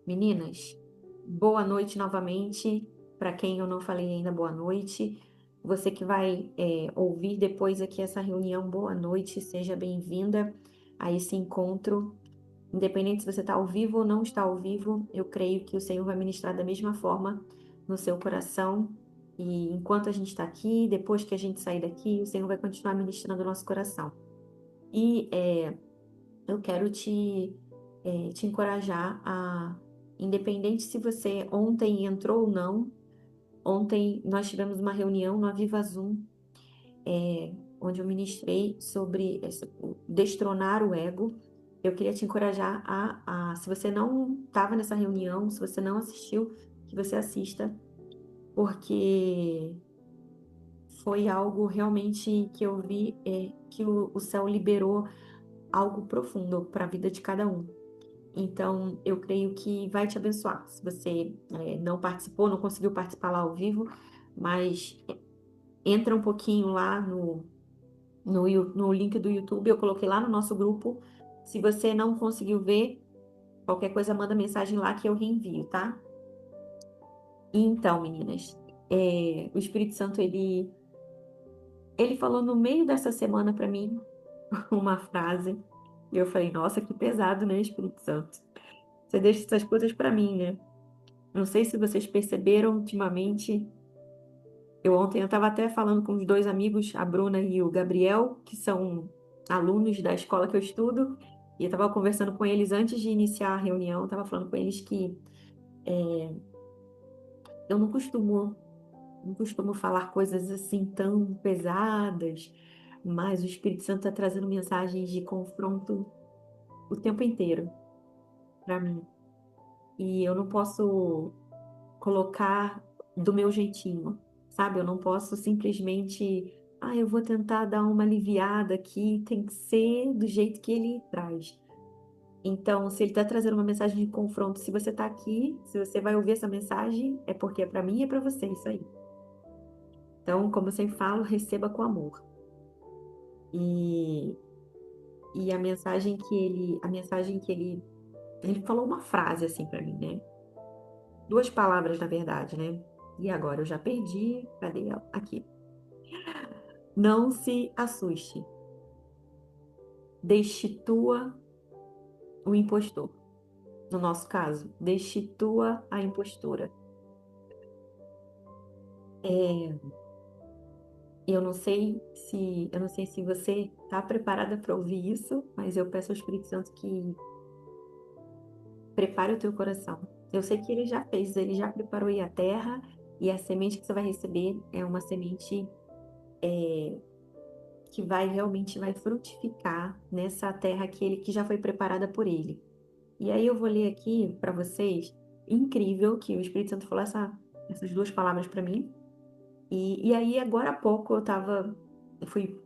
Meninas, boa noite novamente. Para quem eu não falei ainda, boa noite. Você que vai ouvir depois aqui essa reunião, boa noite, seja bem-vinda a esse encontro. Independente se você está ao vivo ou não está ao vivo, eu creio que o Senhor vai ministrar da mesma forma no seu coração. E enquanto a gente está aqui, depois que a gente sair daqui, o Senhor vai continuar ministrando o nosso coração. E eu quero te encorajar independente se você ontem entrou ou não, ontem nós tivemos uma reunião no Aviva Zoom, onde eu ministrei sobre o destronar o ego. Eu queria te encorajar se você não estava nessa reunião, se você não assistiu, que você assista, porque foi algo realmente que eu vi, que o céu liberou algo profundo para a vida de cada um. Então, eu creio que vai te abençoar. Se você não participou, não conseguiu participar lá ao vivo, mas entra um pouquinho lá no link do YouTube, eu coloquei lá no nosso grupo. Se você não conseguiu ver, qualquer coisa, manda mensagem lá que eu reenvio, tá? E então, meninas, o Espírito Santo, ele falou no meio dessa semana para mim uma frase, e eu falei, nossa, que pesado, né, Espírito Santo? Você deixa essas coisas para mim, né? Não sei se vocês perceberam ultimamente. Ontem eu estava até falando com os dois amigos, a Bruna e o Gabriel, que são alunos da escola que eu estudo, e eu estava conversando com eles antes de iniciar a reunião, estava falando com eles que eu não costumo falar coisas assim tão pesadas, mas o Espírito Santo está trazendo mensagens de confronto o tempo inteiro para mim. E eu não posso colocar do meu jeitinho, sabe? Eu não posso simplesmente, eu vou tentar dar uma aliviada aqui, tem que ser do jeito que ele traz. Então, se ele está trazendo uma mensagem de confronto, se você está aqui, se você vai ouvir essa mensagem, é porque é para mim e é para você, isso aí. Então, como eu sempre falo, receba com amor. E, e ele falou uma frase assim para mim, né? Duas palavras, na verdade, né? E agora eu já perdi, cadê ela? Aqui. Não se assuste. Destitua o impostor. No nosso caso, destitua a impostura. É, eu não sei se você está preparada para ouvir isso, mas eu peço ao Espírito Santo que prepare o teu coração. Eu sei que ele já fez, ele já preparou aí a terra e a semente que você vai receber é uma semente que vai frutificar nessa terra que já foi preparada por ele. E aí eu vou ler aqui para vocês, incrível que o Espírito Santo falou essas duas palavras para mim. E aí agora há pouco eu fui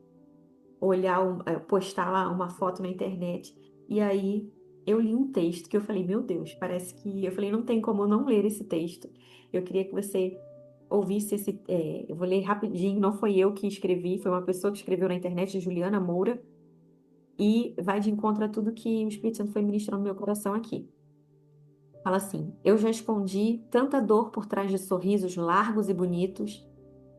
olhar, postar lá uma foto na internet, e aí eu li um texto que eu falei, meu Deus, parece que... Eu falei, não tem como eu não ler esse texto. Eu queria que você ouvisse eu vou ler rapidinho, não foi eu que escrevi, foi uma pessoa que escreveu na internet, Juliana Moura, e vai de encontro a tudo que o Espírito Santo foi ministrando no meu coração aqui. Fala assim: eu já escondi tanta dor por trás de sorrisos largos e bonitos.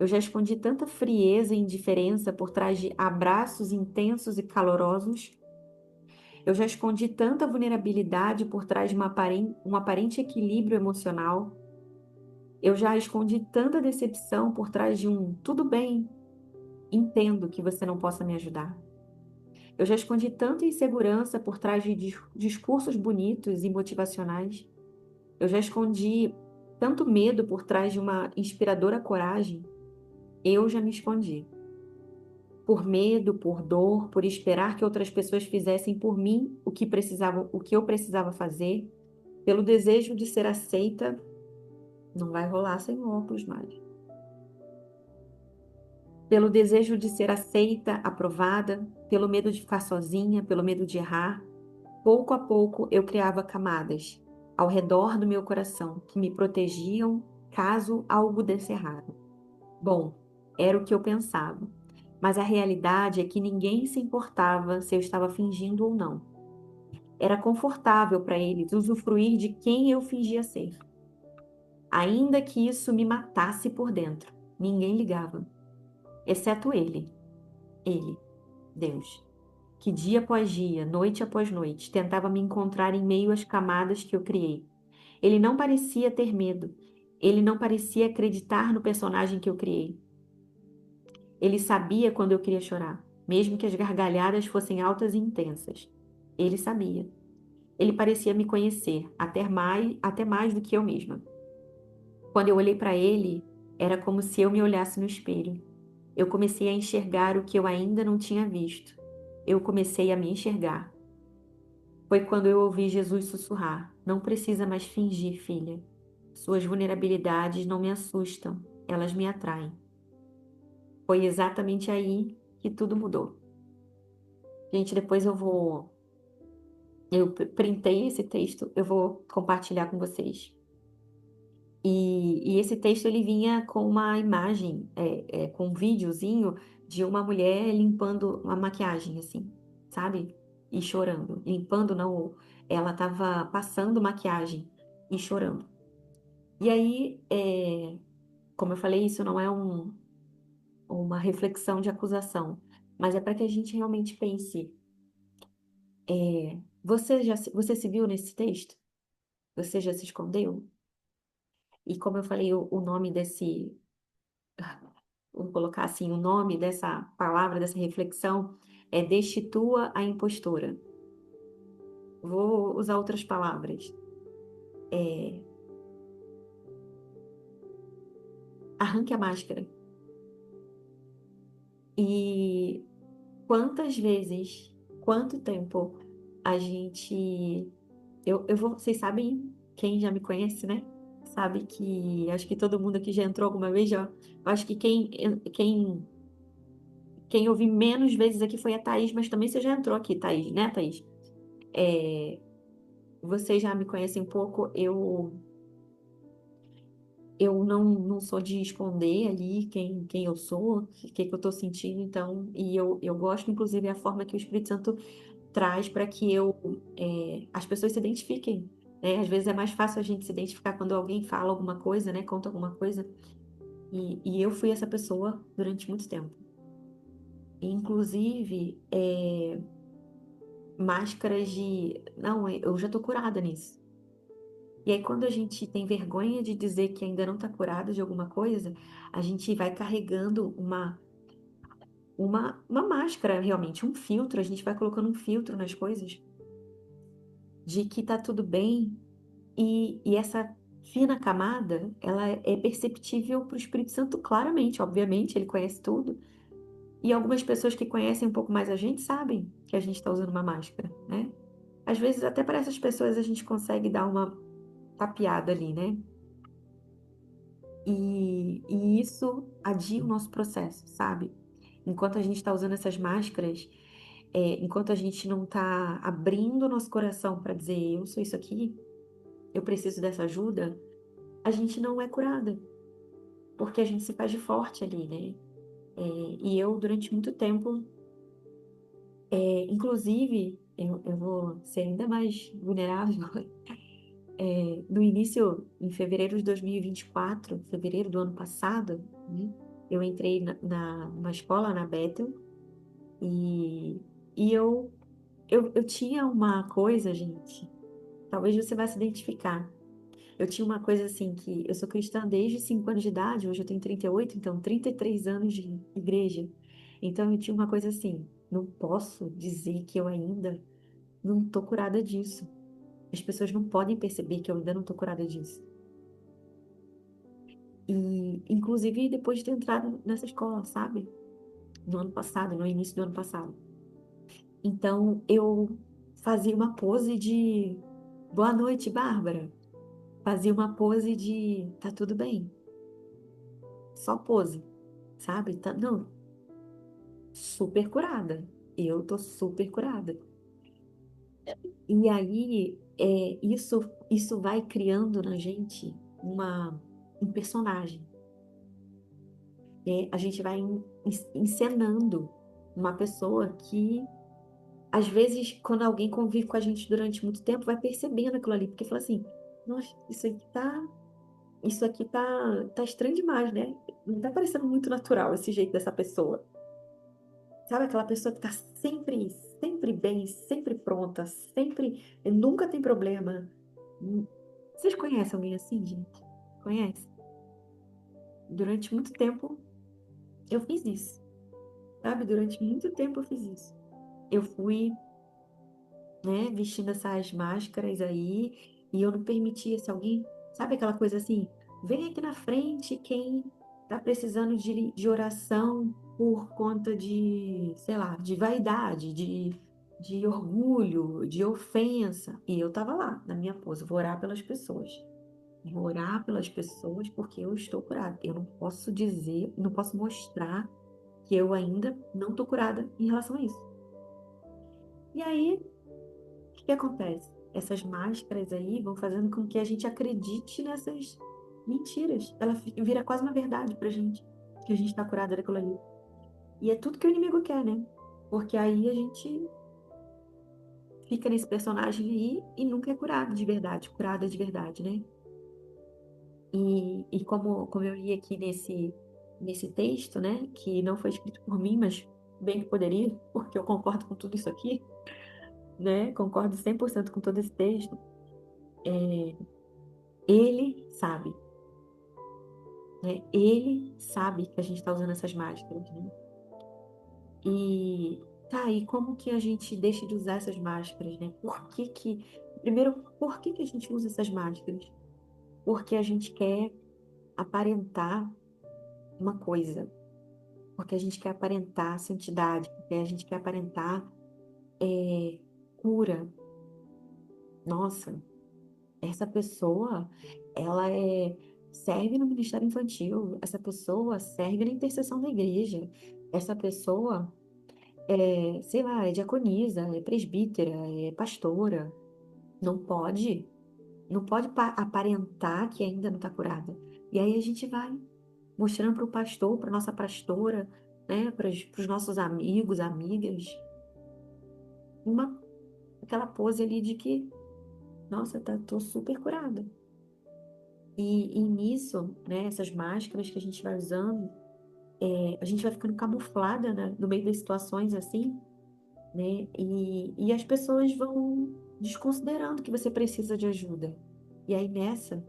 Eu já escondi tanta frieza e indiferença por trás de abraços intensos e calorosos. Eu já escondi tanta vulnerabilidade por trás de um aparente equilíbrio emocional. Eu já escondi tanta decepção por trás de um tudo bem, entendo que você não possa me ajudar. Eu já escondi tanta insegurança por trás de discursos bonitos e motivacionais. Eu já escondi tanto medo por trás de uma inspiradora coragem. Eu já me escondi. Por medo, por dor, por esperar que outras pessoas fizessem por mim o que eu precisava fazer, pelo desejo de ser aceita, não vai rolar sem óculos mais. Pelo desejo de ser aceita, aprovada, pelo medo de ficar sozinha, pelo medo de errar, pouco a pouco eu criava camadas ao redor do meu coração que me protegiam caso algo desse errado. Bom, era o que eu pensava, mas a realidade é que ninguém se importava se eu estava fingindo ou não. Era confortável para eles usufruir de quem eu fingia ser. Ainda que isso me matasse por dentro, ninguém ligava, exceto ele, Deus, que dia após dia, noite após noite, tentava me encontrar em meio às camadas que eu criei. Ele não parecia ter medo, ele não parecia acreditar no personagem que eu criei. Ele sabia quando eu queria chorar, mesmo que as gargalhadas fossem altas e intensas. Ele sabia. Ele parecia me conhecer, até mais do que eu mesma. Quando eu olhei para ele, era como se eu me olhasse no espelho. Eu comecei a enxergar o que eu ainda não tinha visto. Eu comecei a me enxergar. Foi quando eu ouvi Jesus sussurrar: Não precisa mais fingir, filha. Suas vulnerabilidades não me assustam, elas me atraem. Foi exatamente aí que tudo mudou. Gente, depois eu printei esse texto, eu vou compartilhar com vocês. E esse texto ele vinha com uma imagem, com um videozinho de uma mulher limpando uma maquiagem, assim, sabe? E chorando. Limpando, não, ela estava passando maquiagem e chorando. E aí, como eu falei, isso não é uma reflexão de acusação, mas é para que a gente realmente pense. Você se viu nesse texto? Você já se escondeu? E como eu falei, o nome desse, vou colocar assim, o nome dessa palavra, dessa reflexão é Destitua a Impostora. Vou usar outras palavras. É, Arranque a máscara. E quantas vezes, quanto tempo a gente. Vocês sabem, quem já me conhece, né? Sabe que acho que todo mundo aqui já entrou alguma vez, já. Acho que quem eu vi menos vezes aqui foi a Thaís, mas também você já entrou aqui, Thaís, né, Thaís? É, Vocês já me conhecem um pouco, eu não sou de esconder ali quem eu sou, que eu estou sentindo, então, e eu gosto, inclusive, a forma que o Espírito Santo traz para que as pessoas se identifiquem, né? Às vezes é mais fácil a gente se identificar quando alguém fala alguma coisa, né? Conta alguma coisa, e eu fui essa pessoa durante muito tempo. Inclusive, máscaras de, não, eu já tô curada nisso. E aí, quando a gente tem vergonha de dizer que ainda não está curado de alguma coisa, a gente vai carregando uma máscara, realmente, um filtro, a gente vai colocando um filtro nas coisas de que tá tudo bem. E essa fina camada, ela é perceptível para o Espírito Santo claramente, obviamente, ele conhece tudo. E algumas pessoas que conhecem um pouco mais a gente sabem que a gente está usando uma máscara, né? Às vezes, até para essas pessoas, a gente consegue dar uma tapeada ali, né? E isso adia o nosso processo, sabe? Enquanto a gente está usando essas máscaras, enquanto a gente não está abrindo o nosso coração para dizer, eu sou isso aqui, eu preciso dessa ajuda, a gente não é curada, porque a gente se faz de forte ali, né? E eu, durante muito tempo, inclusive, eu vou ser ainda mais vulnerável. No início, em fevereiro de 2024, fevereiro do ano passado, né, eu entrei numa escola na Bethel e, e eu tinha uma coisa, gente, talvez você vá se identificar. Eu tinha uma coisa assim, que eu sou cristã desde 5 anos de idade, hoje eu tenho 38, então 33 anos de igreja. Então eu tinha uma coisa assim, não posso dizer que eu ainda não tô curada disso. As pessoas não podem perceber que eu ainda não tô curada disso. E, inclusive, depois de ter entrado nessa escola, sabe? No ano passado, no início do ano passado. Então, eu fazia uma pose de boa noite, Bárbara. Fazia uma pose de tá tudo bem. Só pose, sabe? Não, super curada. Eu tô super curada. E aí, isso vai criando na gente um personagem. A gente vai encenando uma pessoa que Às vezes, quando alguém convive com a gente durante muito tempo, vai percebendo aquilo ali, porque fala assim, nossa, isso aqui tá estranho demais, né? Não tá parecendo muito natural esse jeito dessa pessoa. Sabe aquela pessoa que tá sempre bem, sempre pronta, sempre, nunca tem problema. Hum, Vocês conhecem alguém assim, gente? Conhece? Durante muito tempo eu fiz isso, sabe? Durante muito tempo eu fiz isso. Eu fui, né, vestindo essas máscaras aí, e eu não permitia, se alguém, sabe aquela coisa assim, vem aqui na frente quem tá precisando de oração por conta de, sei lá, de vaidade, de orgulho, de ofensa. E eu tava lá, na minha pose, vou orar pelas pessoas. Vou orar pelas pessoas porque eu estou curada. Eu não posso dizer, não posso mostrar que eu ainda não tô curada em relação a isso. E aí, o que acontece? Essas máscaras aí vão fazendo com que a gente acredite nessas mentiras. Ela vira quase uma verdade pra gente, que a gente tá curada daquilo ali. E é tudo que o inimigo quer, né? Porque aí a gente fica nesse personagem aí e nunca é curado de verdade, curada de verdade, né? E como eu li aqui nesse texto, né, que não foi escrito por mim, mas bem que poderia, porque eu concordo com tudo isso aqui, né? Concordo 100% com todo esse texto. É, ele sabe, né? Ele sabe que a gente está usando essas máscaras, né? E tá, e como que a gente deixa de usar essas máscaras, né? Primeiro, por que que a gente usa essas máscaras? Porque a gente quer aparentar uma coisa, porque a gente quer aparentar santidade, porque a gente quer aparentar cura. Nossa, essa pessoa, ela serve no ministério infantil, essa pessoa serve na intercessão da igreja, essa pessoa sei lá, é diaconisa, é presbítera, é pastora. Não pode, não pode aparentar que ainda não está curada. E aí a gente vai mostrando para o pastor, para nossa pastora, né, para os nossos amigos, amigas, uma, aquela pose ali de que, nossa, tô super curada. E nisso, né, essas máscaras que a gente vai usando, a gente vai ficando camuflada, né, no meio das situações assim, né? E as pessoas vão desconsiderando que você precisa de ajuda. E aí nessa,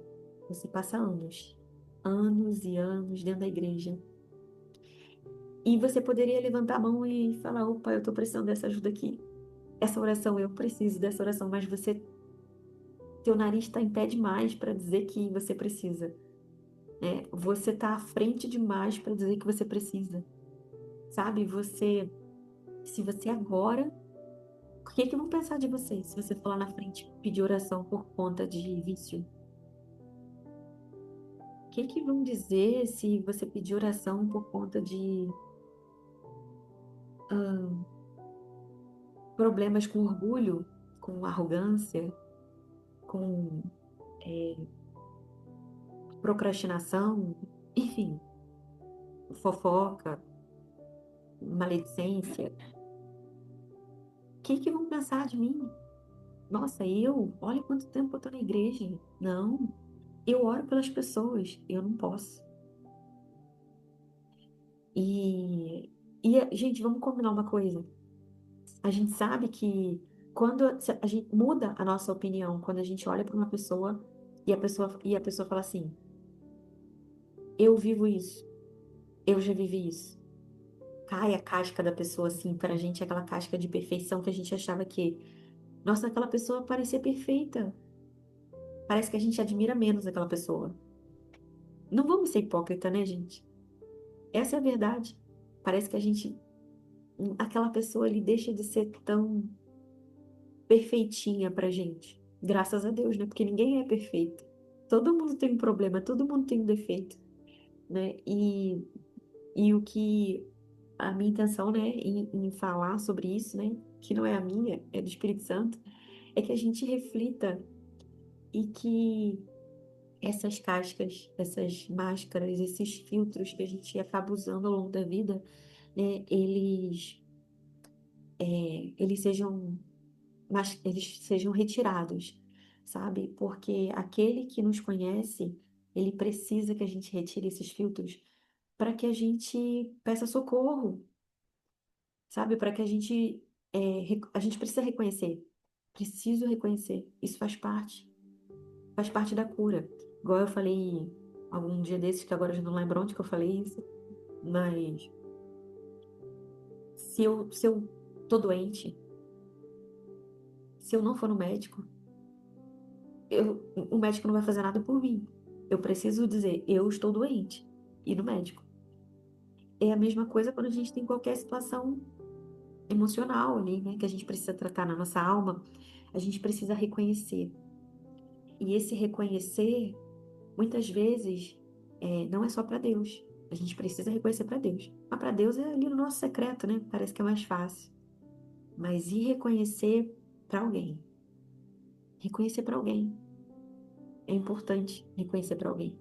você passa anos, anos e anos dentro da igreja. E você poderia levantar a mão e falar: opa, eu estou precisando dessa ajuda aqui. Essa oração, eu preciso dessa oração, mas teu nariz está em pé demais para dizer que você precisa, né? Você está à frente demais para dizer que você precisa, sabe? Se você agora. O que que vão pensar de você se você for lá na frente pedir oração por conta de vício? O que que vão dizer se você pedir oração por conta de problemas com orgulho, com arrogância, com é, procrastinação, enfim, fofoca, maledicência? O que que vão pensar de mim? Nossa, olha quanto tempo eu tô na igreja. Não, eu oro pelas pessoas, eu não posso. Gente, vamos combinar uma coisa. A gente sabe que se a gente muda a nossa opinião quando a gente olha para uma pessoa e a pessoa fala assim: eu vivo isso, eu já vivi isso. Cai a casca da pessoa assim, para a gente aquela casca de perfeição que a gente achava que, nossa, aquela pessoa parecia perfeita. Parece que a gente admira menos aquela pessoa. Não vamos ser hipócrita, né, gente? Essa é a verdade. Parece que aquela pessoa ali deixa de ser tão perfeitinha pra gente. Graças a Deus, né? Porque ninguém é perfeito. Todo mundo tem um problema, todo mundo tem um defeito, né? E o que a minha intenção, né, em falar sobre isso, né, que não é a minha, é do Espírito Santo, é que a gente reflita e que essas cascas, essas máscaras, esses filtros que a gente acaba usando ao longo da vida, né, eles sejam, mas eles sejam retirados, sabe? Porque aquele que nos conhece, ele precisa que a gente retire esses filtros para que a gente peça socorro, sabe? Para que a gente, a gente precisa reconhecer. Preciso reconhecer. Isso faz parte da cura. Igual eu falei algum dia desses, que agora eu já não lembro onde que eu falei isso, mas se eu tô doente, se eu não for no médico, o médico não vai fazer nada por mim. Eu preciso dizer, eu estou doente, ir no médico. É a mesma coisa quando a gente tem qualquer situação emocional ali, né, que a gente precisa tratar na nossa alma, a gente precisa reconhecer. E esse reconhecer, muitas vezes, não é só para Deus. A gente precisa reconhecer para Deus. Mas para Deus é ali no nosso secreto, né? Parece que é mais fácil. Mas e reconhecer para alguém? Reconhecer para alguém. É importante reconhecer para alguém.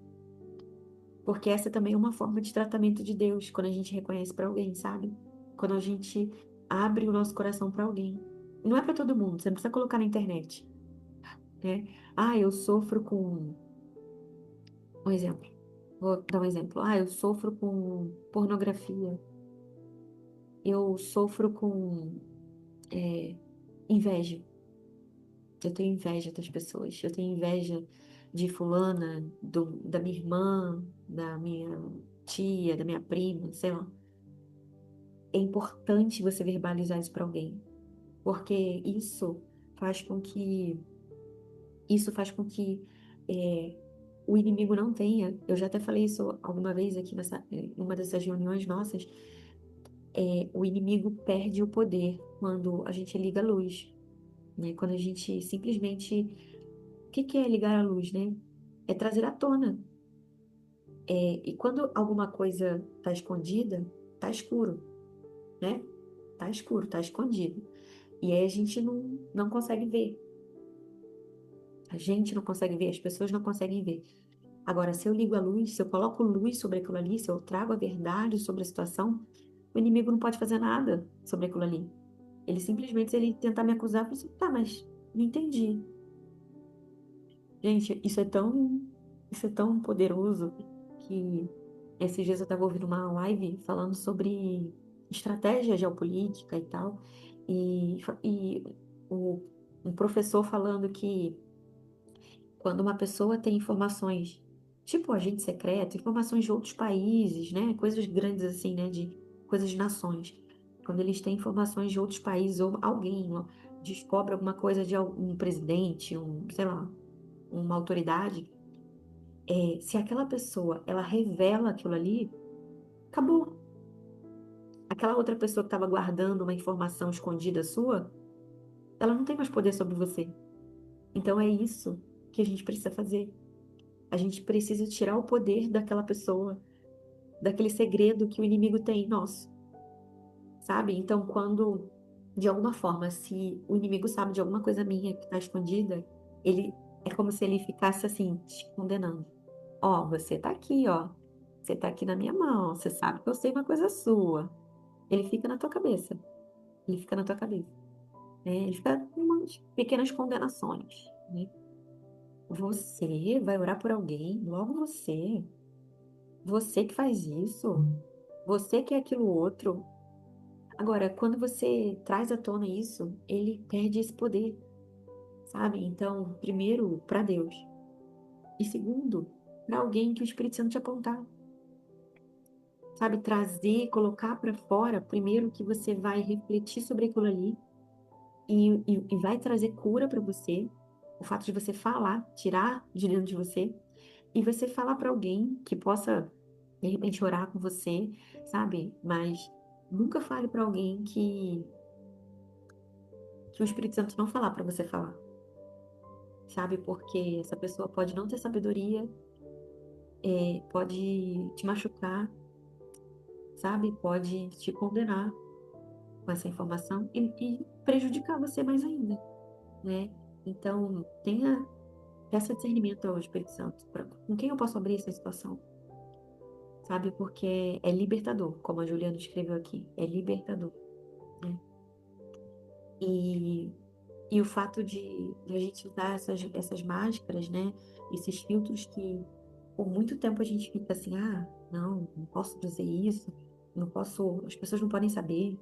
Porque essa também é uma forma de tratamento de Deus, quando a gente reconhece para alguém, sabe? Quando a gente abre o nosso coração para alguém. Não é para todo mundo, você não precisa colocar na internet, né? Ah, eu sofro com. Um exemplo. Vou dar um exemplo. Ah, eu sofro com pornografia. Eu sofro com inveja. Eu tenho inveja das pessoas. Eu tenho inveja de fulana, da minha irmã, da minha tia, da minha prima, sei lá. É importante você verbalizar isso para alguém, porque faz com que isso faz com que é, o inimigo não tenha. Eu já até falei isso alguma vez aqui em uma dessas reuniões nossas. O inimigo perde o poder quando a gente liga a luz, né? Quando a gente simplesmente, o que que é ligar a luz, né? É trazer à tona. E quando alguma coisa está escondida, tá escuro, né? Tá escuro, tá escondido. E aí a gente não consegue ver. A gente não consegue ver, as pessoas não conseguem ver. Agora, se eu ligo a luz, se eu coloco luz sobre aquilo ali, se eu trago a verdade sobre a situação, o inimigo não pode fazer nada sobre aquilo ali. Ele simplesmente, se ele tentar me acusar, eu falo assim, tá, mas não entendi. Gente, isso é tão poderoso que esses dias eu estava ouvindo uma live falando sobre estratégia geopolítica e tal, e o, um professor falando que quando uma pessoa tem informações, tipo agente secreto, informações de outros países, né? Coisas grandes assim, né? De coisas de nações. Quando eles têm informações de outros países ou alguém ó, descobre alguma coisa de algum presidente, sei lá, uma autoridade, se aquela pessoa, ela revela aquilo ali, acabou. Aquela outra pessoa que estava guardando uma informação escondida sua, ela não tem mais poder sobre você. Então é isso que a gente precisa fazer. A gente precisa tirar o poder daquela pessoa, daquele segredo que o inimigo tem nosso, sabe? Então, quando, de alguma forma, se o inimigo sabe de alguma coisa minha que está escondida, ele é como se ele ficasse assim, te condenando. Ó, você tá aqui, ó. Você tá aqui na minha mão. Você sabe que eu sei uma coisa sua. Ele fica na tua cabeça. Ele fica na tua cabeça, né? Ele fica com umas pequenas condenações, né? Você vai orar por alguém, logo você. Você que faz isso. Você que é aquilo outro. Agora, quando você traz à tona isso, ele perde esse poder, sabe? Então, primeiro, para Deus. E segundo, para alguém que o Espírito Santo te apontar. Sabe? Trazer, colocar para fora, primeiro que você vai refletir sobre aquilo ali e vai trazer cura para você. O fato de você falar, tirar de dentro de você, e você falar para alguém que possa, de repente, orar com você, sabe? Mas nunca fale para alguém que o Espírito Santo não falar para você falar, sabe? Porque essa pessoa pode não ter sabedoria, pode te machucar, sabe? Pode te condenar com essa informação e prejudicar você mais ainda, né? Então, peça discernimento ao Espírito Santo. Com quem eu posso abrir essa situação? Sabe? Porque é libertador, como a Juliana escreveu aqui. É libertador, né? E, e o fato de a gente usar essas máscaras, né? Esses filtros que por muito tempo a gente fica assim, ah, não posso dizer isso, não posso, as pessoas não podem saber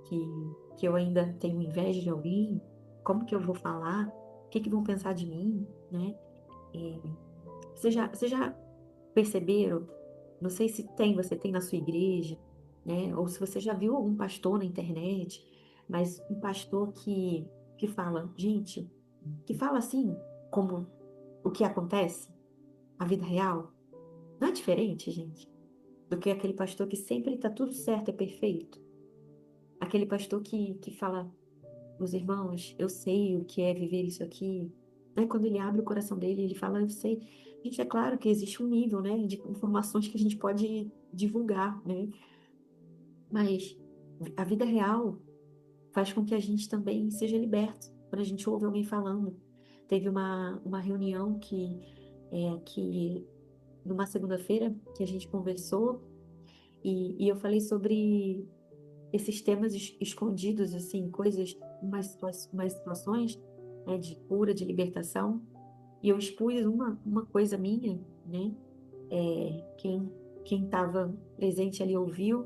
que eu ainda tenho inveja de alguém, como que eu vou falar, o que que vão pensar de mim, né? E vocês já perceberam? Não sei se tem, você tem na sua igreja, né? Ou se você já viu algum pastor na internet, mas um pastor que fala, gente, que fala assim, como o que acontece, a vida real, não é diferente, gente, do que aquele pastor que sempre está tudo certo, é perfeito. Aquele pastor que fala, meus irmãos, eu sei o que é viver isso aqui. Aí quando ele abre o coração dele, ele fala, eu sei. Gente, é claro que existe um nível, né, de informações que a gente pode divulgar, né? Mas a vida real faz com que a gente também seja liberto. Quando a gente ouve alguém falando. Teve uma reunião que numa segunda-feira que a gente conversou e eu falei sobre esses temas escondidos, assim, coisas, umas situações, né, de cura, de libertação. E eu expus uma coisa minha, né? Quem estava presente ali ouviu,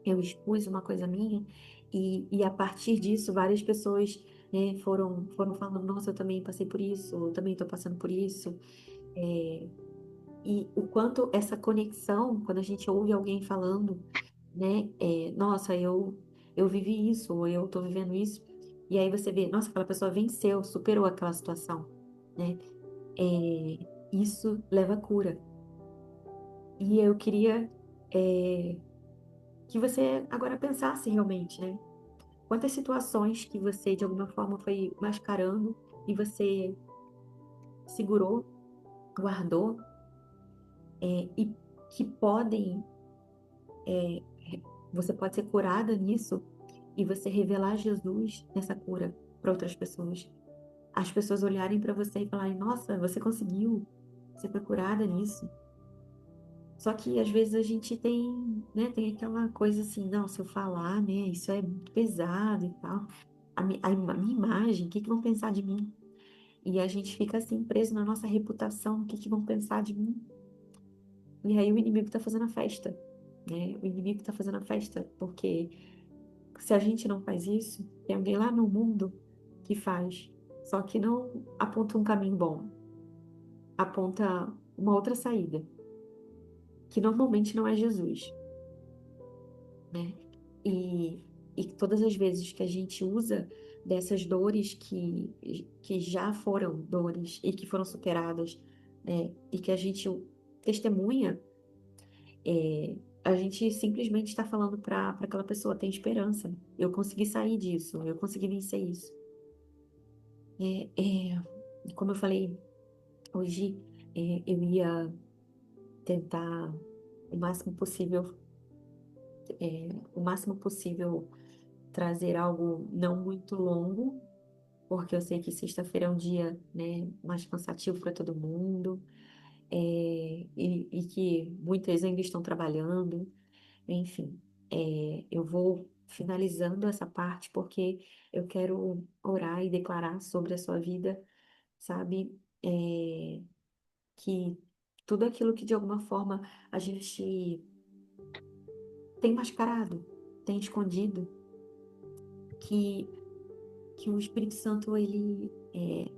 eu expus uma coisa minha, e a partir disso, várias pessoas, né, foram falando, nossa, eu também passei por isso, eu também estou passando por isso. É, e o quanto essa conexão, quando a gente ouve alguém falando, né, nossa, eu vivi isso, ou eu estou vivendo isso, e aí você vê, nossa, aquela pessoa venceu, superou aquela situação, né? Isso leva a cura. E eu queria, é, que você agora pensasse realmente, né? Quantas situações que você, de alguma forma, foi mascarando e você segurou, guardou, e que podem, você pode ser curada nisso e você revelar Jesus nessa cura para outras pessoas. As pessoas olharem para você e falarem: Nossa, você conseguiu, você foi curada nisso. Só que às vezes a gente tem, né, tem aquela coisa assim: Não, se eu falar, né, isso é muito pesado e tal. A minha imagem, o que que vão pensar de mim? E a gente fica assim preso na nossa reputação, o que que vão pensar de mim? E aí o inimigo tá fazendo a festa, né? O inimigo tá fazendo a festa, porque se a gente não faz isso, tem alguém lá no mundo que faz. Só que não aponta um caminho bom, aponta uma outra saída, que normalmente não é Jesus, né? E, e todas as vezes que a gente usa dessas dores que já foram dores e que foram superadas, né? E que a gente testemunha, a gente simplesmente está falando para aquela pessoa, tem esperança. Eu consegui sair disso, eu consegui vencer isso. Como eu falei, hoje eu ia tentar o máximo possível, o máximo possível trazer algo não muito longo, porque eu sei que sexta-feira é um dia, né, mais cansativo para todo mundo, e que muitas ainda estão trabalhando, enfim. Eu vou finalizando essa parte porque eu quero orar e declarar sobre a sua vida, sabe? Que tudo aquilo que de alguma forma a gente tem mascarado, tem escondido, que, que o Espírito Santo ele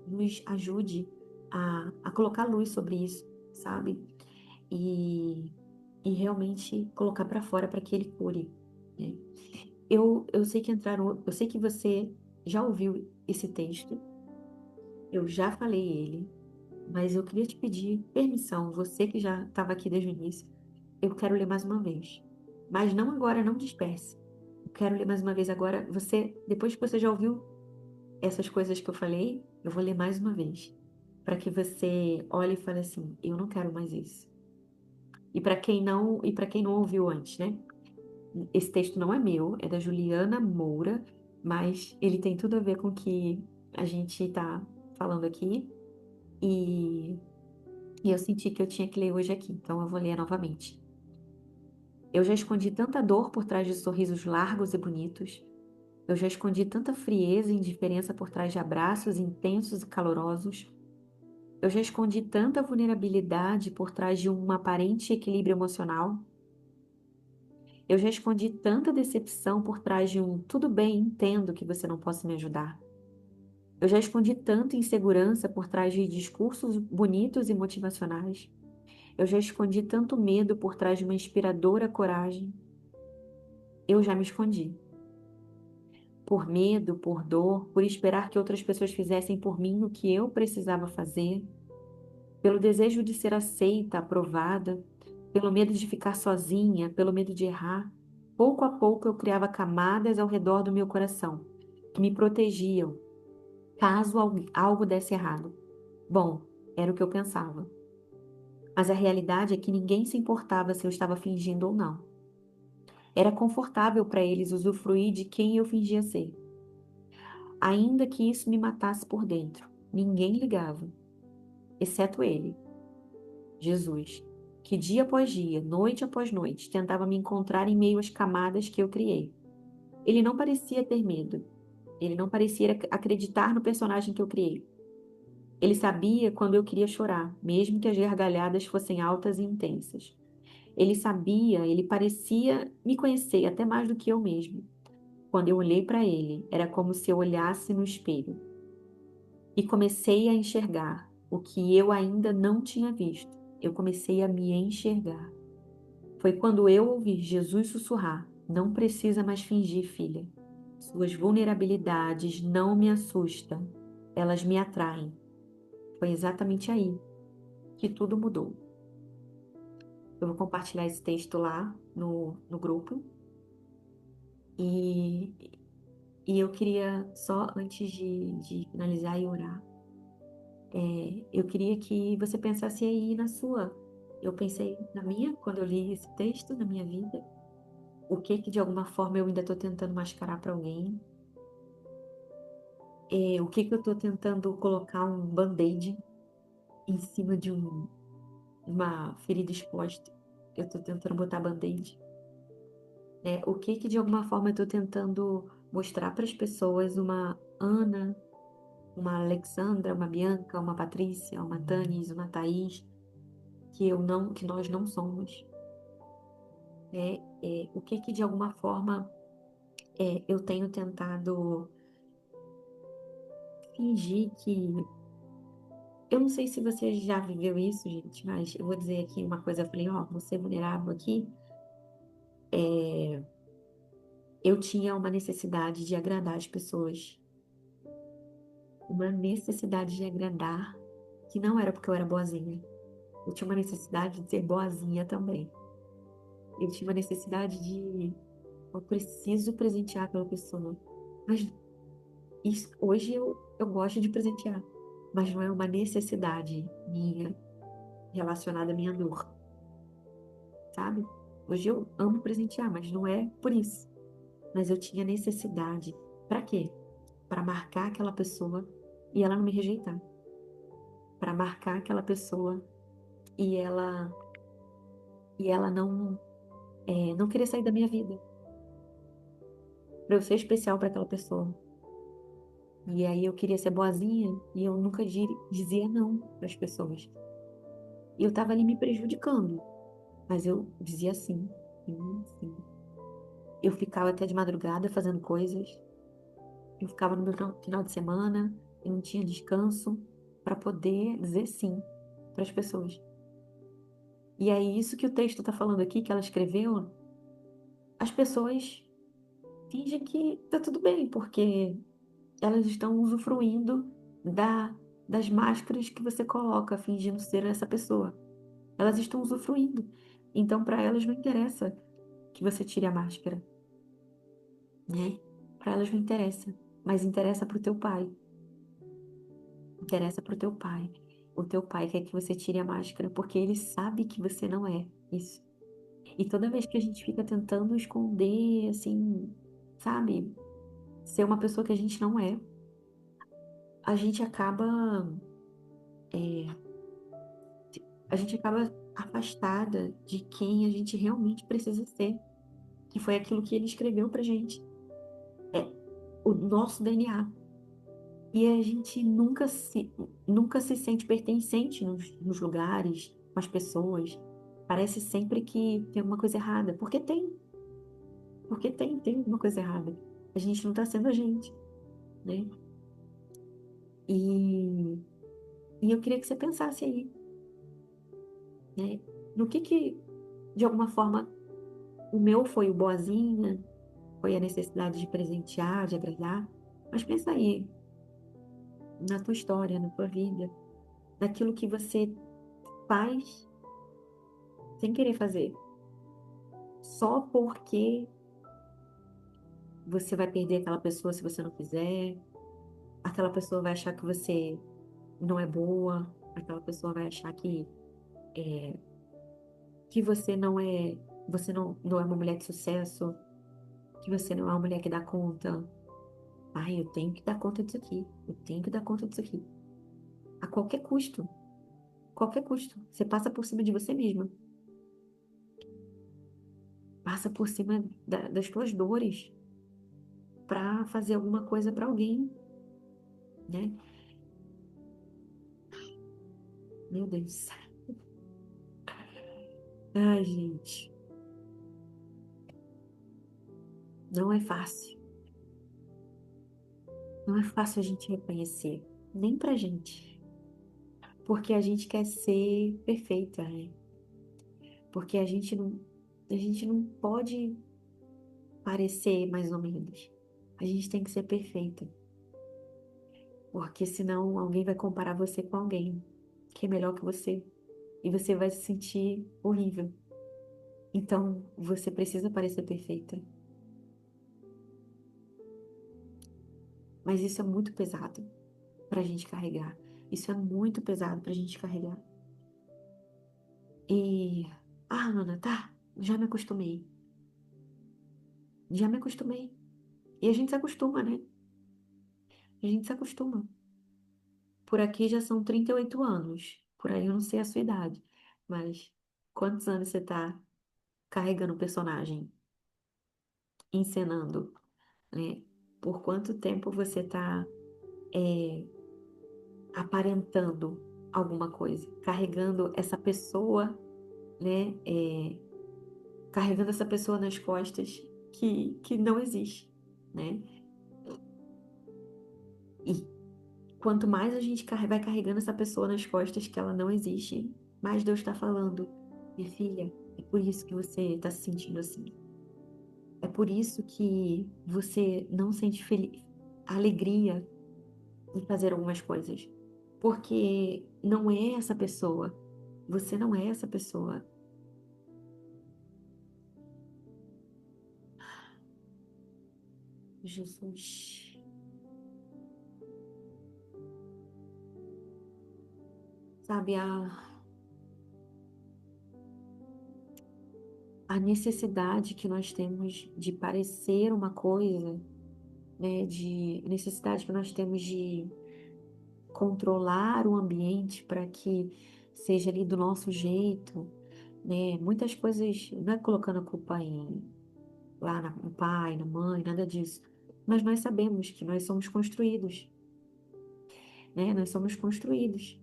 nos ajude a colocar luz sobre isso, sabe? E, e realmente colocar para fora para que ele cure, né? Eu sei que eu sei que você já ouviu esse texto, eu já falei ele, mas eu queria te pedir permissão, você que já estava aqui desde o início, eu quero ler mais uma vez. Mas não agora, não disperse. Eu quero ler mais uma vez agora. Você, depois que você já ouviu essas coisas que eu falei, eu vou ler mais uma vez. Para que você olhe e fale assim: eu não quero mais isso. E para quem não ouviu antes, né? Esse texto não é meu, é da Juliana Moura, mas ele tem tudo a ver com o que a gente está falando aqui. E, e eu senti que eu tinha que ler hoje aqui, então eu vou ler novamente. Eu já escondi tanta dor por trás de sorrisos largos e bonitos. Eu já escondi tanta frieza e indiferença por trás de abraços intensos e calorosos. Eu já escondi tanta vulnerabilidade por trás de um aparente equilíbrio emocional. Eu já escondi tanta decepção por trás de um tudo bem, entendo que você não possa me ajudar. Eu já escondi tanta insegurança por trás de discursos bonitos e motivacionais. Eu já escondi tanto medo por trás de uma inspiradora coragem. Eu já me escondi. Por medo, por dor, por esperar que outras pessoas fizessem por mim o que eu precisava fazer, pelo desejo de ser aceita, aprovada, pelo medo de ficar sozinha, pelo medo de errar. Pouco a pouco eu criava camadas ao redor do meu coração, que me protegiam, caso algo desse errado. Bom, era o que eu pensava. Mas a realidade é que ninguém se importava se eu estava fingindo ou não. Era confortável para eles usufruir de quem eu fingia ser. Ainda que isso me matasse por dentro, ninguém ligava, exceto ele, Jesus, que dia após dia, noite após noite, tentava me encontrar em meio às camadas que eu criei. Ele não parecia ter medo. Ele não parecia acreditar no personagem que eu criei. Ele sabia quando eu queria chorar, mesmo que as gargalhadas fossem altas e intensas. Ele sabia, ele parecia me conhecer até mais do que eu mesmo. Quando eu olhei para ele, era como se eu olhasse no espelho e comecei a enxergar o que eu ainda não tinha visto. Eu comecei a me enxergar. Foi quando eu ouvi Jesus sussurrar: Não precisa mais fingir, filha. Suas vulnerabilidades não me assustam, elas me atraem. Foi exatamente aí que tudo mudou. Eu vou compartilhar esse texto lá no grupo. E, e eu queria, só antes de finalizar e orar, eu queria que você pensasse aí na sua. Eu pensei na minha, quando eu li esse texto, na minha vida. O que que de alguma forma eu ainda estou tentando mascarar para alguém? O que que eu estou tentando colocar um band-aid em cima de uma ferida exposta? Eu estou tentando botar band-aid. O que que de alguma forma eu estou tentando mostrar para as pessoas uma Ana, uma Alexandra, uma Bianca, uma Patrícia, uma Tanis, uma Thaís, que nós não somos, né? O que que de alguma forma eu tenho tentado fingir que. Eu não sei se você já viveu isso, gente, mas eu vou dizer aqui uma coisa. Eu falei, ó, você vulnerável aqui. É, eu tinha uma necessidade de agradar as pessoas. Uma necessidade de agradar, que não era porque eu era boazinha. Eu tinha uma necessidade de ser boazinha também. Eu tinha uma necessidade de, eu preciso presentear aquela pessoa. Mas hoje eu gosto de presentear, mas não é uma necessidade minha relacionada à minha dor, sabe? Hoje eu amo presentear, mas não é por isso. Mas eu tinha necessidade. Para quê? Para marcar aquela pessoa e ela não me rejeitar. Para marcar aquela pessoa e ela não querer sair da minha vida. Para eu ser especial para aquela pessoa. E aí eu queria ser boazinha e eu nunca dizia não para as pessoas. E eu tava ali me prejudicando, mas eu dizia sim, sim, sim. Eu ficava até de madrugada fazendo coisas. Eu ficava no meu final de semana, eu não tinha descanso para poder dizer sim para as pessoas. E aí, isso que o texto está falando aqui, que ela escreveu, as pessoas fingem que tá tudo bem, porque elas estão usufruindo da, das máscaras que você coloca, fingindo ser essa pessoa. Elas estão usufruindo. Então, para elas não interessa que você tire a máscara, né? Para elas não interessa, mas interessa para o teu pai. Interessa para o teu pai. O teu pai quer que você tire a máscara porque ele sabe que você não é isso. E toda vez que a gente fica tentando esconder, assim, sabe, ser uma pessoa que a gente não é, a gente acaba, é, a gente acaba afastada de quem a gente realmente precisa ser, que foi aquilo que ele escreveu pra gente. o nosso DNA. E a gente nunca se sente pertencente nos lugares, com as pessoas. Parece sempre que tem alguma coisa errada. Tem alguma coisa errada. A gente não está sendo a gente, né? E, e eu queria que você pensasse aí, né? No de alguma forma, o meu foi o boazinha, foi a necessidade de presentear, de agradar. Mas pensa aí, na tua história, na tua vida, naquilo que você faz sem querer fazer, só porque você vai perder aquela pessoa se você não fizer, aquela pessoa vai achar que você não é boa, aquela pessoa vai achar que você não é uma mulher de sucesso, que você não é uma mulher que dá conta. Ai, eu tenho que dar conta disso aqui, eu tenho que dar conta disso aqui. A qualquer custo, você passa por cima de você mesma, passa por cima das tuas dores para fazer alguma coisa para alguém, né? Meu Deus. Ai, gente, não é fácil. Não é fácil a gente reconhecer, nem pra gente, porque a gente quer ser perfeita, né? Porque a gente não pode parecer mais ou menos. A gente tem que ser perfeita, porque senão alguém vai comparar você com alguém que é melhor que você e você vai se sentir horrível. Então, você precisa parecer perfeita. Mas isso é muito pesado pra gente carregar. Isso é muito pesado pra gente carregar. E, Ana, tá, já me acostumei. Já me acostumei. E a gente se acostuma, né? A gente se acostuma. Por aqui já são 38 anos. Por aí eu não sei a sua idade. Mas quantos anos você tá carregando o personagem, encenando, né? Por quanto tempo você tá aparentando alguma coisa? Carregando essa pessoa, né? Carregando essa pessoa nas costas que não existe, né? E quanto mais a gente vai carregando essa pessoa nas costas que ela não existe, mais Deus está falando, minha filha, é por isso que você está se sentindo assim. É por isso que você não sente alegria em fazer algumas coisas. Porque não é essa pessoa. Você não é essa pessoa. Jesus. Sabe, a necessidade que nós temos de parecer uma coisa, né? De necessidade que nós temos de controlar o ambiente para que seja ali do nosso jeito, né? Muitas coisas, não é colocando a culpa no pai, na mãe, nada disso. Mas nós sabemos que nós somos construídos, né? Nós somos construídos.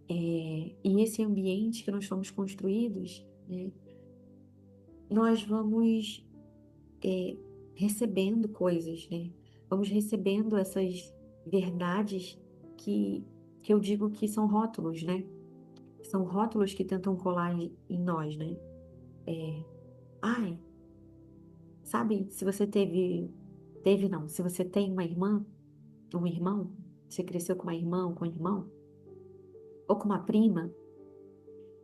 E esse ambiente que nós somos construídos, né? Nós vamos é, recebendo coisas, né? Vamos recebendo essas verdades que, que eu digo que são rótulos, né? São rótulos que tentam colar em nós, né? É, ai, sabe, se você teve não, se você tem uma irmã, um irmão, você cresceu com uma irmã ou com um irmão, ou com uma prima,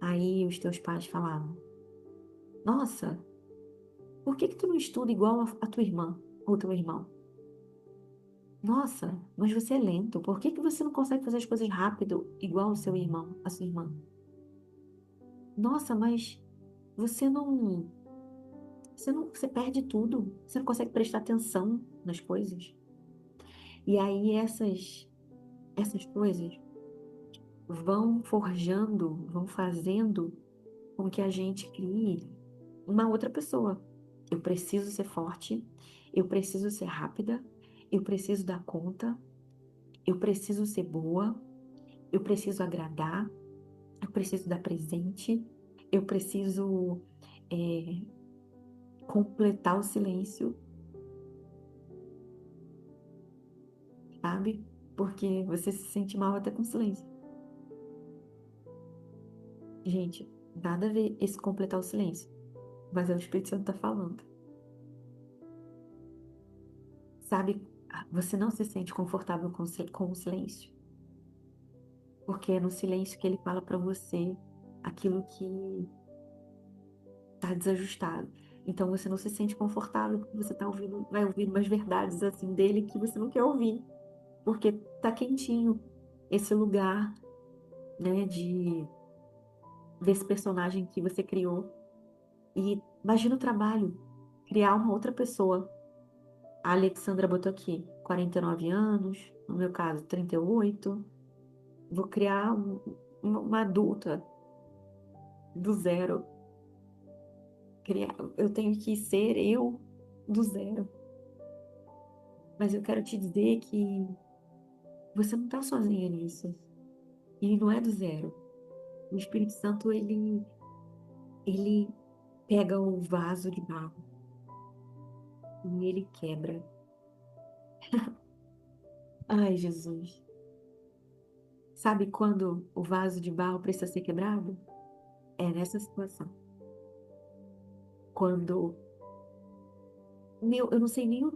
aí os teus pais falavam, nossa, por que que tu não estuda igual a tua irmã ou teu irmão? Nossa, mas você é lento, por que que você não consegue fazer as coisas rápido igual o seu irmão, a sua irmã? Nossa, mas você você perde tudo, você não consegue prestar atenção nas coisas. E aí essas coisas vão forjando, vão fazendo com que a gente crie uma outra pessoa. Eu preciso ser forte, Eu preciso ser rápida, eu preciso dar conta, eu preciso ser boa, eu preciso agradar, eu preciso dar presente, eu preciso é, completar o silêncio, sabe? Porque você se sente mal até com silêncio. Gente, nada a ver esse completar o silêncio, mas é o Espírito Santo tá falando. Sabe? Você não se sente confortável com o silêncio, porque é no silêncio que ele fala pra você aquilo que tá desajustado. Então você não se sente confortável porque você tá ouvindo, vai ouvir umas verdades assim dele que você não quer ouvir, porque tá quentinho esse lugar, né, de desse personagem que você criou. E imagina o trabalho, criar uma outra pessoa. A Alexandra botou aqui 49 anos, no meu caso 38. Vou criar uma adulta do zero. Eu tenho que ser eu do zero. Mas eu quero te dizer que você não está sozinha nisso. E não é do zero. O Espírito Santo, ele pega o vaso de barro e ele quebra. Ai, Jesus. Sabe quando o vaso de barro precisa ser quebrado? É nessa situação. Quando, eu não sei nem o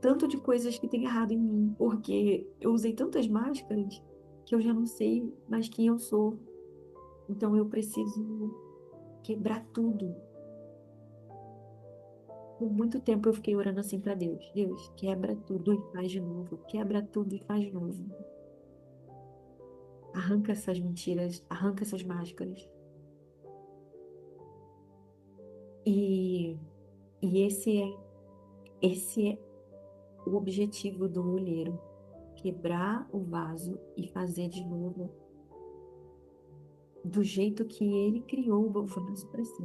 tanto de coisas que tem errado em mim, porque eu usei tantas máscaras que eu já não sei mais quem eu sou. Então eu preciso quebrar tudo. Por muito tempo eu fiquei orando assim para Deus. Deus, quebra tudo e faz de novo. Quebra tudo e faz de novo. Arranca essas mentiras, arranca essas máscaras. E, e esse é o objetivo do olheiro. Quebrar o vaso e fazer de novo do jeito que ele criou o vaso para si.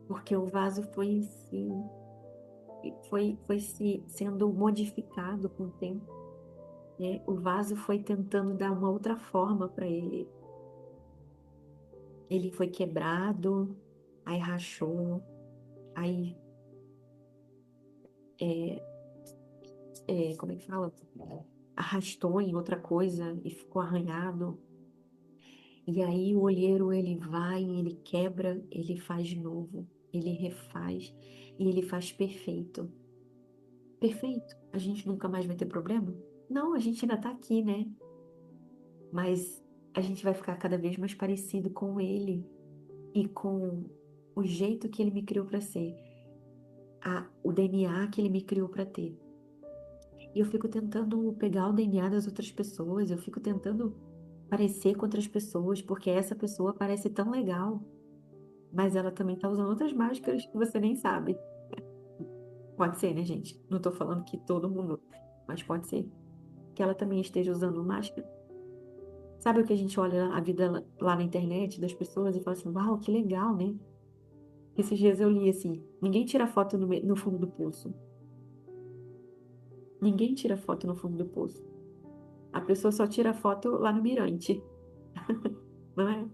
Porque o vaso foi se sendo modificado com o tempo, né? O vaso foi tentando dar uma outra forma para ele. Ele foi quebrado, aí rachou, aí, é, como é que fala? Arrastou em outra coisa e ficou arranhado. E aí o olheiro, ele vai, ele quebra, ele faz de novo, ele refaz e ele faz perfeito. Perfeito. A gente nunca mais vai ter problema? Não, a gente ainda tá aqui, né? Mas a gente vai ficar cada vez mais parecido com ele e com o jeito que ele me criou para ser, o DNA que ele me criou para ter. E eu fico tentando pegar o DNA das outras pessoas, eu fico tentando parecer com outras pessoas, porque essa pessoa parece tão legal, mas ela também tá usando outras máscaras que você nem sabe. Pode ser, né, gente? Não tô falando que todo mundo, mas pode ser que ela também esteja usando máscara. Sabe o que a gente olha a vida lá na internet das pessoas e fala assim, uau, que legal, né? Esses dias eu li assim, ninguém tira foto no fundo do poço. Ninguém tira foto no fundo do poço. A pessoa só tira foto lá no mirante, não é?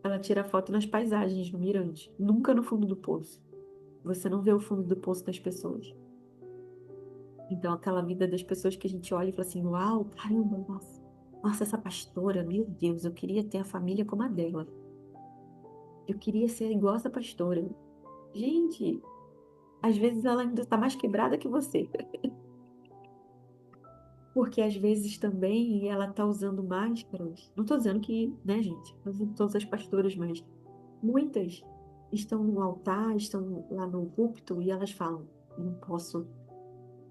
Ela tira foto nas paisagens no mirante, nunca no fundo do poço. Você não vê o fundo do poço das pessoas. Então, aquela vida das pessoas que a gente olha e fala assim, uau, caramba, nossa. Nossa, essa pastora, meu Deus, eu queria ter a família como a dela. Eu queria ser igual essa pastora. Gente, às vezes ela ainda está mais quebrada que você. Porque às vezes também ela está usando máscaras. Não estou dizendo que, né, gente? Não são todas as pastoras, mas muitas estão no altar, estão lá no púlpito e elas falam: não posso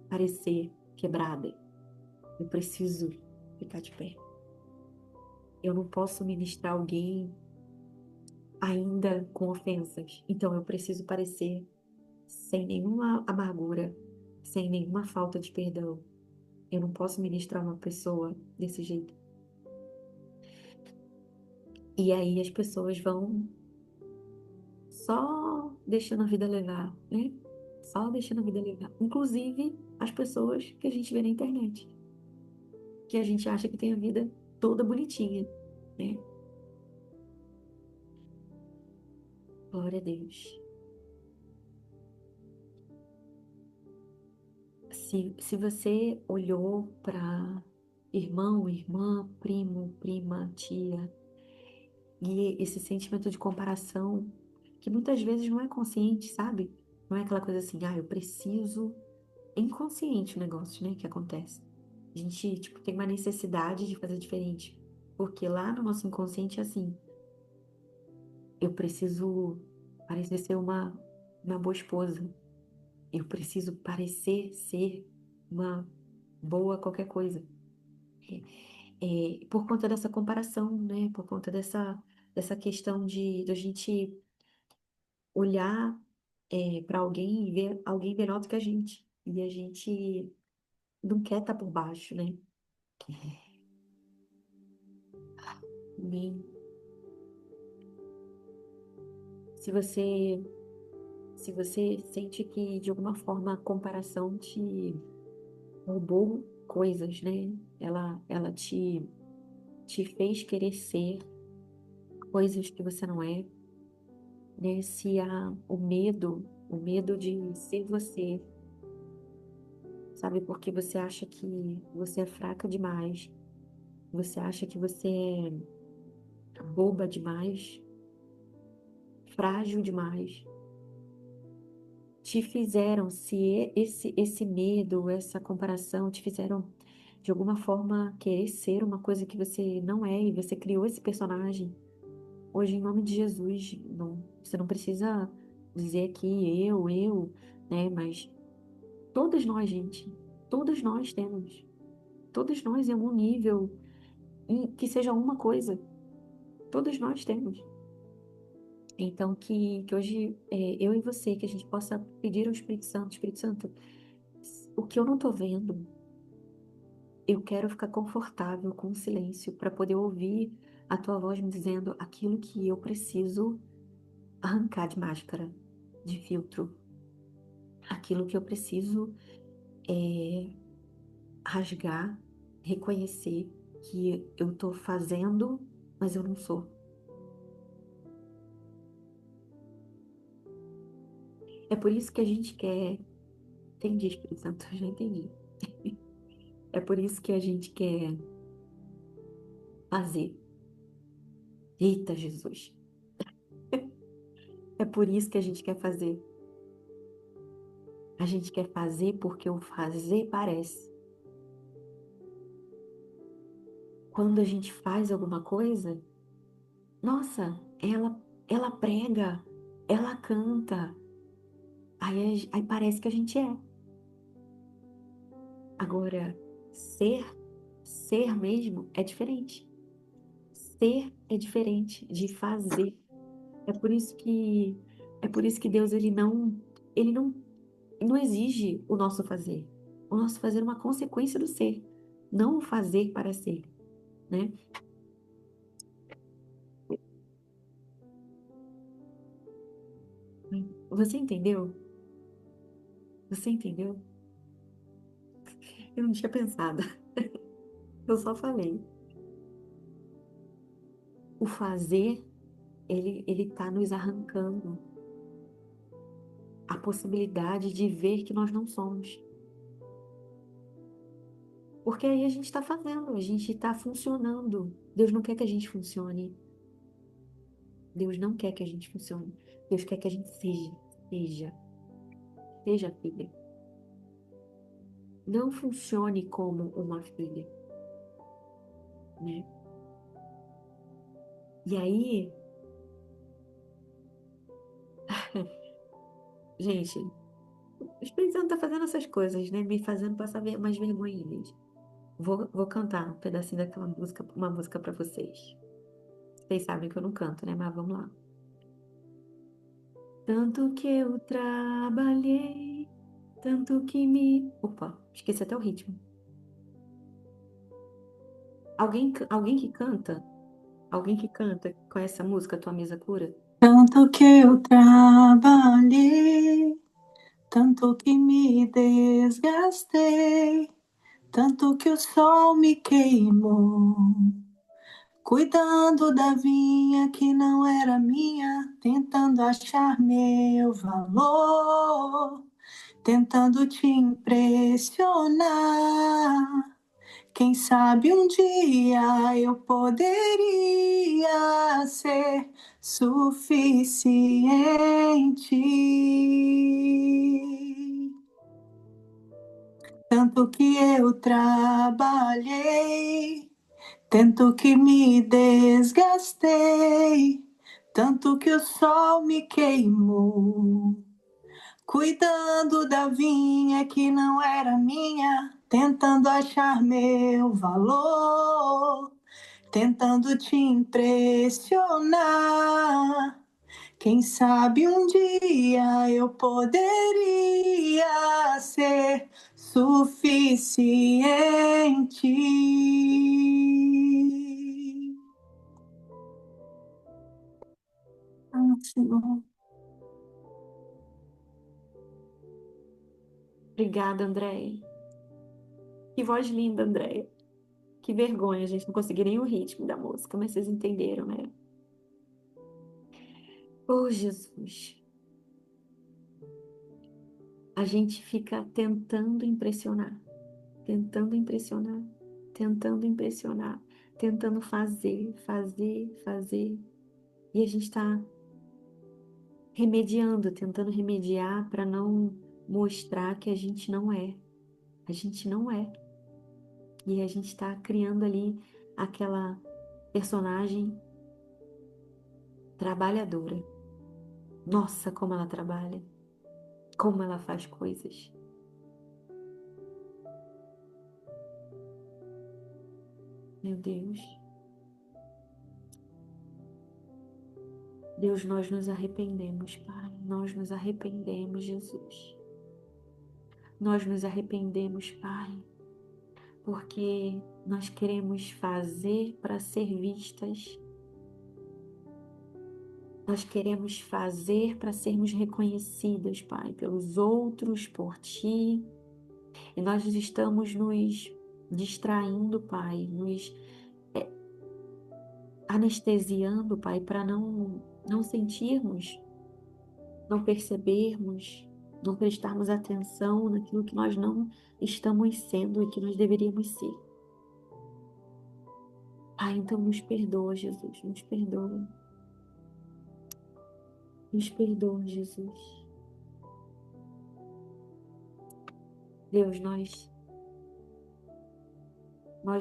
parecer quebrada. Eu preciso ficar de pé. Eu não posso ministrar alguém ainda com ofensas. Então eu preciso parecer sem nenhuma amargura, sem nenhuma falta de perdão. Eu não posso ministrar uma pessoa desse jeito. E aí as pessoas vão só deixando a vida levar, né? só deixando a vida levar. Inclusive as pessoas que a gente vê na internet, que a gente acha que tem a vida toda bonitinha, né? Glória a Deus. Se você olhou para irmão, irmã, primo, prima, tia, e esse sentimento de comparação, que muitas vezes não é consciente, sabe? Não é aquela coisa assim, eu preciso. É inconsciente o negócio, né, que acontece. A gente, tipo, tem uma necessidade de fazer diferente. Porque lá no nosso inconsciente é assim, eu preciso parecer ser uma boa esposa. Eu preciso parecer ser uma boa qualquer coisa. Por conta dessa comparação, né? Por conta dessa questão de a gente olhar para alguém e ver alguém melhor do que a gente. E a gente não quer estar por baixo, né? E se você, se você sente que de alguma forma a comparação te roubou coisas, né? Ela te fez querer ser coisas que você não é, né? Se há o medo de ser você, sabe? Porque você acha que você é fraca demais, você acha que você é boba demais, frágil demais. Te fizeram, se esse medo, essa comparação te fizeram de alguma forma querer ser uma coisa que você não é e você criou esse personagem. Hoje, em nome de Jesus, não, você não precisa dizer aqui eu, né? Mas todas nós, gente, todas nós temos, todas nós em algum nível, que seja uma coisa, todas nós temos. Então, que hoje eu e você, que a gente possa pedir ao Espírito Santo, o que eu não tô vendo, eu quero ficar confortável com o silêncio para poder ouvir a tua voz me dizendo aquilo que eu preciso arrancar de máscara, de filtro, aquilo que eu preciso é, rasgar, reconhecer que eu tô fazendo, mas eu não sou. É por isso que a gente quer. Entendi, Espírito Santo, já entendi. É por isso que a gente quer fazer. Eita, Jesus. É por isso que a gente quer fazer. A gente quer fazer porque o fazer parece. Quando a gente faz alguma coisa, nossa, ela prega, ela canta. Aí parece que a gente é. Agora, ser, ser mesmo é diferente. Ser é diferente de fazer. É por isso que é por isso que Deus ele não exige o nosso fazer. O nosso fazer é uma consequência do ser, não o fazer para ser, né? Você entendeu? Você entendeu? Eu não tinha pensado. Eu só falei. O fazer, ele tá nos arrancando a possibilidade de ver que nós não somos. Porque aí a gente está fazendo, a gente está funcionando. Deus não quer que a gente funcione. Deus não quer que a gente funcione. Deus quer que a gente seja, seja filha. Não funcione como uma filha, né? E aí, gente, o Espírito Santo tá fazendo essas coisas, né? Me fazendo passar umas vergonhinhas. Vou cantar um pedacinho daquela música, uma música para vocês. Vocês sabem que eu não canto, né? Mas vamos lá. Tanto que eu trabalhei, tanto que me. Opa, esqueci até o ritmo. Alguém que canta? Alguém que canta com essa música, Tua Mesa Cura? Tanto que eu trabalhei, tanto que me desgastei, tanto que o sol me queimou, cuidando da vinha que não era minha, tentando achar meu valor, tentando te impressionar. Quem sabe um dia eu poderia ser suficiente. Tanto que eu trabalhei, tanto que me desgastei, tanto que o sol me queimou, cuidando da vinha que não era minha, tentando achar meu valor, tentando te impressionar. Quem sabe um dia eu poderia ser suficiente. Senhor. Obrigada, Andréia. Que voz linda, Andréia. Que vergonha, a gente não conseguiu nem o ritmo da música, mas vocês entenderam, né? Oh, Jesus. A gente fica tentando impressionar, tentando impressionar, tentando impressionar, tentando fazer, fazer, fazer. E a gente está remediando, tentando remediar para não mostrar que a gente não é. A gente não é. E a gente está criando ali aquela personagem trabalhadora. Nossa, como ela trabalha, como ela faz coisas. Meu Deus. Deus, nós nos arrependemos, Pai. Nós nos arrependemos, Jesus. Nós nos arrependemos, Pai, porque nós queremos fazer para ser vistas. Nós queremos fazer para sermos reconhecidas, Pai, pelos outros, por Ti. E nós estamos nos distraindo, Pai, nos anestesiando, Pai, para não sentirmos, não percebermos, não prestarmos atenção naquilo que nós não estamos sendo e que nós deveríamos ser. Pai, então nos perdoa, Jesus, nos perdoa. Nos perdoa, Jesus. Deus, nós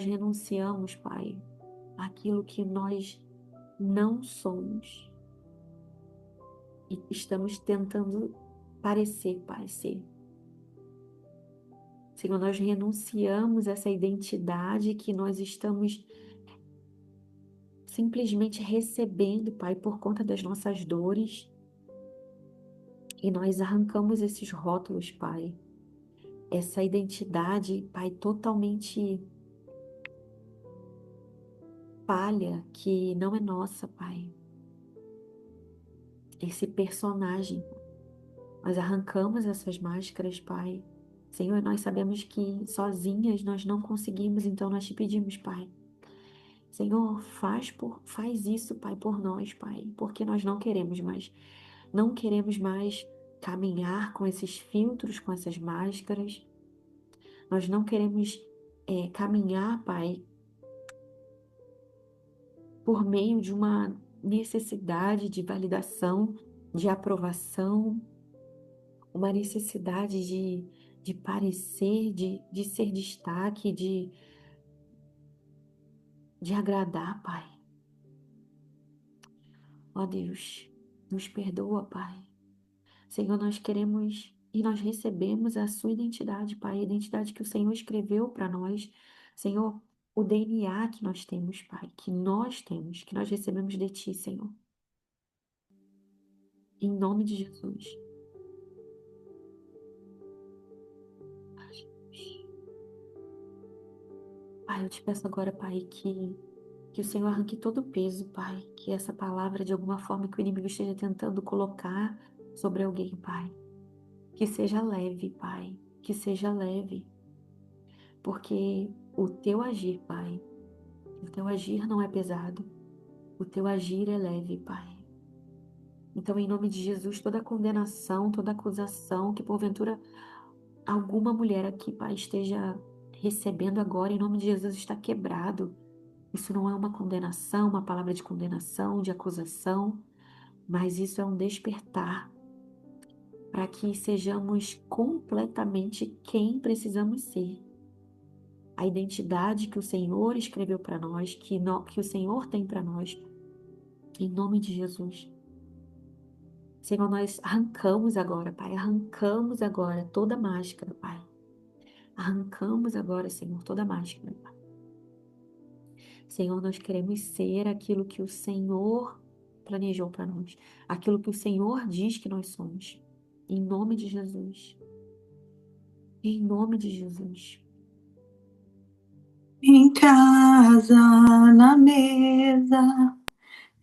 renunciamos, Pai, àquilo que nós não somos e estamos tentando parecer, Pai, ser. Senhor, nós renunciamos a essa identidade que nós estamos simplesmente recebendo, Pai, por conta das nossas dores. E nós arrancamos esses rótulos, Pai. Essa identidade, Pai, totalmente falha, que não é nossa, Pai. Esse personagem. Nós arrancamos essas máscaras, Pai. Senhor, nós sabemos que sozinhas nós não conseguimos, então nós te pedimos, Pai. Senhor, faz isso, Pai, por nós, Pai, porque nós não queremos mais caminhar com esses filtros, com essas máscaras. Nós não queremos caminhar, Pai, por meio de uma necessidade de validação, de aprovação, uma necessidade de parecer, de ser destaque, de agradar, Pai. Ó Deus, nos perdoa, Pai. Senhor, nós queremos e nós recebemos a sua identidade, Pai, a identidade que o Senhor escreveu para nós. Senhor, o DNA que nós temos, Pai, que nós temos, que nós recebemos de Ti, Senhor. Em nome de Jesus. Pai, eu te peço agora, Pai, que o Senhor arranque todo o peso, Pai, que essa palavra, de alguma forma, que o inimigo esteja tentando colocar sobre alguém, Pai. Que seja leve, Pai, que seja leve, porque o teu agir, Pai, o teu agir não é pesado, o teu agir é leve, Pai. Então, em nome de Jesus, toda condenação, toda acusação que porventura alguma mulher aqui, Pai, esteja recebendo agora, em nome de Jesus, está quebrado. Isso não é uma condenação, uma palavra de condenação, de acusação, mas isso é um despertar para que sejamos completamente quem precisamos ser. A identidade que o Senhor escreveu para nós, que o Senhor tem para nós, em nome de Jesus. Senhor, nós arrancamos agora, Pai, arrancamos agora toda máscara, Pai. Arrancamos agora, Senhor, toda máscara, Pai. Senhor, nós queremos ser aquilo que o Senhor planejou para nós, aquilo que o Senhor diz que nós somos. Em nome de Jesus. Em nome de Jesus. Em casa, na mesa,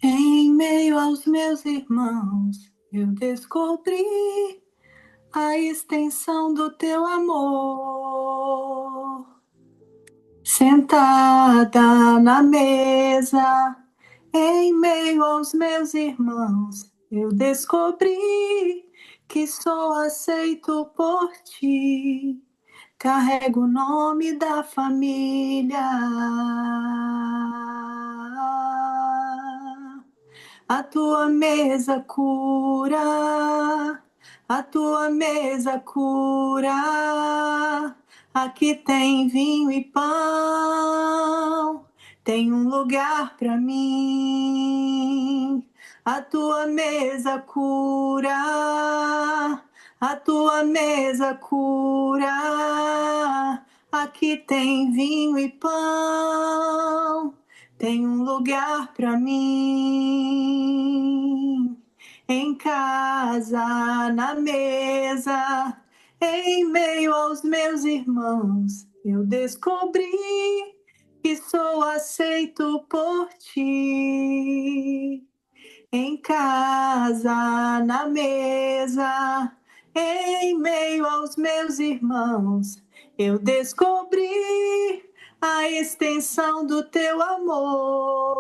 em meio aos meus irmãos, eu descobri a extensão do teu amor. Sentada na mesa, em meio aos meus irmãos, eu descobri que sou aceito por ti. Carrego o nome da família. A tua mesa cura, a tua mesa cura. Aqui tem vinho e pão, tem um lugar para mim. A tua mesa cura, a tua mesa cura. Aqui tem vinho e pão, tem um lugar para mim. Em casa, na mesa, em meio aos meus irmãos, eu descobri que sou aceito por ti. Em casa, na mesa, em meio aos meus irmãos, eu descobri a extensão do teu amor.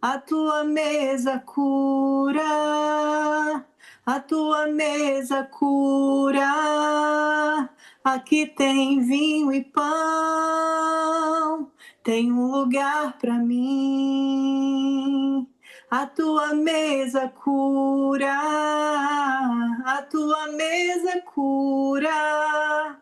A tua mesa cura, a tua mesa cura. Aqui tem vinho e pão, tem um lugar para mim. A tua mesa cura, a tua mesa cura.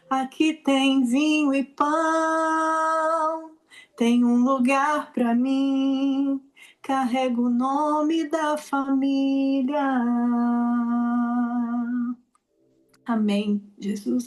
Aqui tem vinho e pão, tem um lugar para mim. Carrego o nome da família. Amém, Jesus.